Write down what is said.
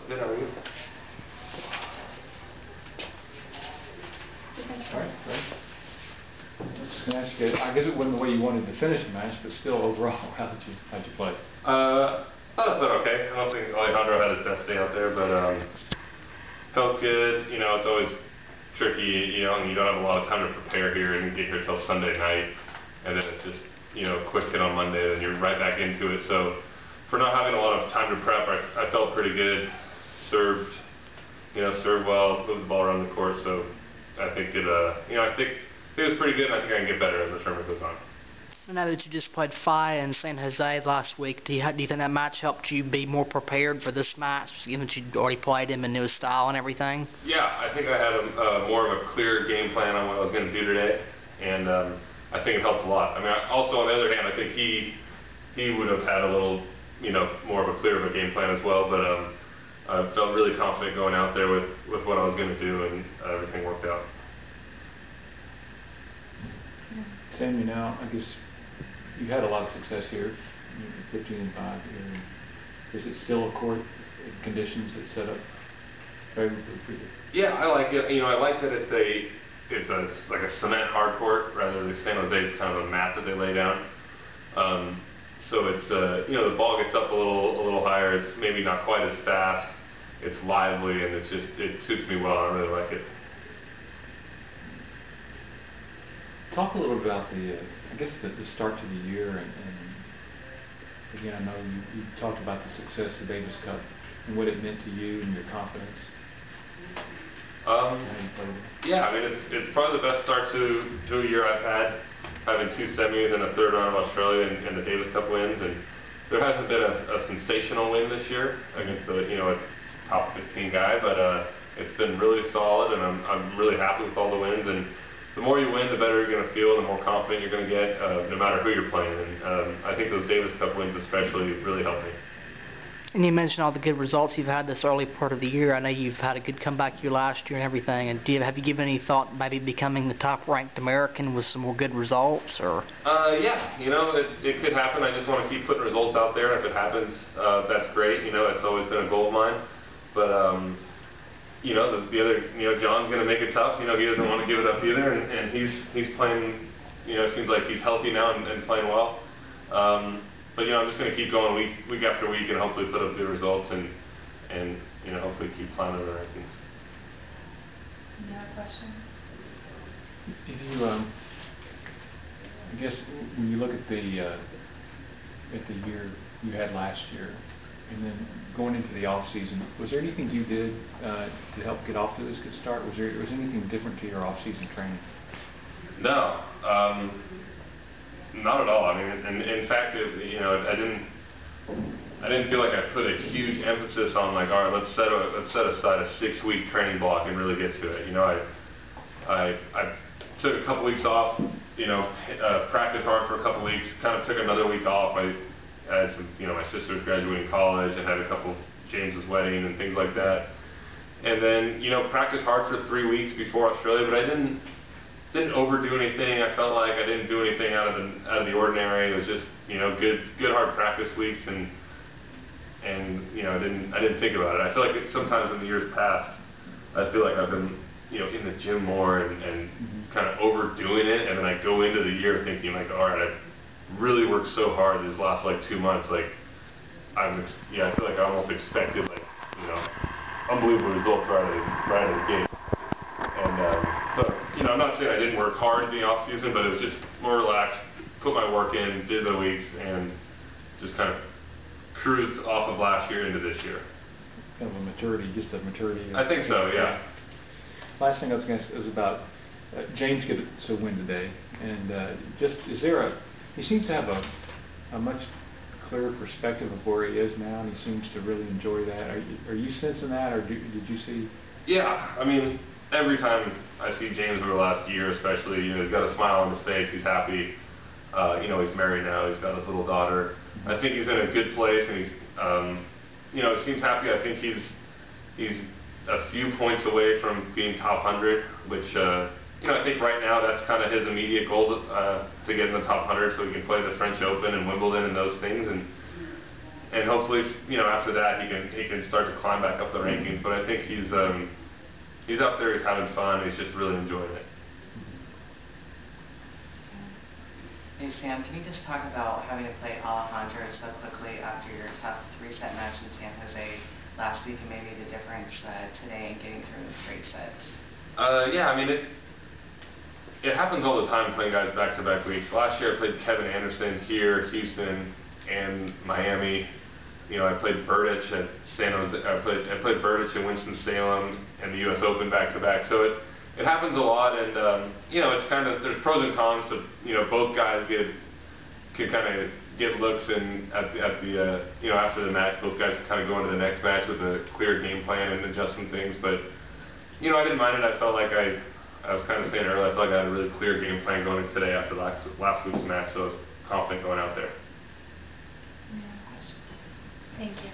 Good, how are you? All right, great. I was going to ask you, I guess it wasn't the way you wanted to finish the match, but still overall, how'd you play? I thought okay. I don't think Alejandro had his best day out there, but felt good. You know, it's always tricky, you know, and you don't have a lot of time to prepare here and get here till Sunday night, and then it's just, you know, quick hit on Monday, then you're right back into it. So for not having a lot of time to prep, I felt pretty good. Served well, moved the ball around the court, so I think it, you know, I think it was pretty good, and I think I can get better as the tournament goes on. I know that you just played Falla in San Jose last week. Do you think that match helped you be more prepared for this match, given that you'd already played him and knew his style and everything? Yeah, I think I had a more of a clear game plan on what I was going to do today, and I think it helped a lot. I mean, also on the other hand, I think he would have had a little, you know, more of a clear of a game plan as well, but I felt really confident going out there with what I was going to do, and everything worked out. Sam, you know, I guess you had a lot of success here, 15-5. Is it still a court conditions that set up favorably for you? Yeah, I like it. You know, I like that it's like a cement hard court rather than San Jose is kind of a mat that they lay down. So it's you know, the ball gets up a little higher. It's maybe not quite as fast. It's lively, and it suits me well. I really like it. Talk a little about I guess the start to the year, and again, I know you talked about the success of Davis Cup and what it meant to you and your confidence. Yeah, I mean, it's probably the best start to a year I've had, having 2 semis and a third round of Australia and the Davis Cup wins, and there hasn't been a sensational win this year against a top 15 guy, but it's been really solid, and I'm really happy with all the wins. And the more you win, the better you're going to feel, and the more confident you're going to get, no matter who you're playing. And I think those Davis Cup wins especially really helped me. And you mentioned all the good results you've had this early part of the year. I know you've had a good comeback year last year and everything. And have you given any thought maybe becoming the top-ranked American with some more good results, or? Yeah, you know, it could happen. I just want to keep putting results out there. If it happens, that's great. You know, that's always been a goal of mine. But you know, the other, you know, John's going to make it tough. You know, he doesn't want to give it up either, and he's playing. You know, it seems like he's healthy now and playing well. But you know, I'm just going to keep going week after week, and hopefully put up good results, and you know, hopefully keep climbing the rankings. Any other questions? If you, I guess when you look at the year you had last year, and then going into the off season, was there anything you did to help get off to this good start? Was anything different to your off season training? No, not at all. I mean, and in fact, you know, I didn't feel like I put a huge emphasis on, like, all right, let's set aside a 6-week training block and really get to it. You know, I took a couple weeks off. You know, practiced hard for a couple weeks. Kind of took another week off. I had some, you know, my sister's graduating college, and had a couple James's wedding and things like that. And then, you know, practiced hard for 3 weeks before Australia, but I didn't overdo anything. I felt like I didn't do anything out of the ordinary. It was just, you know, good hard practice weeks, and you know, I didn't think about it. I feel like sometimes in the years past, I feel like I've been, you know, in the gym more and kind of overdoing it, and then I go into the year thinking like, all right, I've really worked so hard these last like 2 months. Like I feel like I almost expected, like, you know, unbelievable results right out of the gate. And so, you know, I'm not saying I didn't work hard in the off season, but it was just more relaxed, put my work in, did the weeks, and just kind of cruised off of last year into this year. Kind of a maturity. I think so, yeah. Last thing I was going to ask was about James gets a win today, and he seems to have a much clearer perspective of where he is now, and he seems to really enjoy that. Are you sensing that, or did you see? Yeah, I mean, every time I see James over the last year, especially, you know, he's got a smile on his face, he's happy. You know, he's married now, he's got his little daughter. I think he's in a good place, and he's, you know, he seems happy. I think he's a few points away from being top 100, which, you know, I think right now that's kind of his immediate goal to get in the top 100 so he can play the French Open and Wimbledon and those things. And and hopefully, you know, after that he can start to climb back up the rankings. But I think he's up there, he's having fun, he's just really enjoying it. Hey Sam, can you just talk about having to play Alejandro so quickly after your tough 3-set match in San Jose last week, and maybe the difference today in getting through the straight sets? Yeah, I mean it happens all the time playing guys back-to-back weeks. Last year I played Kevin Anderson here, Houston, and Miami. You know, I played Burditch at San Jose. I played Burditch in Winston-Salem and the U.S. Open back-to-back. So it happens a lot, and you know, it's kind of, there's pros and cons to, you know, both guys can kind of get looks in at the you know, after the match. Both guys kind of go into the next match with a clear game plan and adjust some things. But you know, I didn't mind it. I felt like I was kind of saying earlier, I felt like I had a really clear game plan going in today after last week's match, so I was confident going out there. Thank you.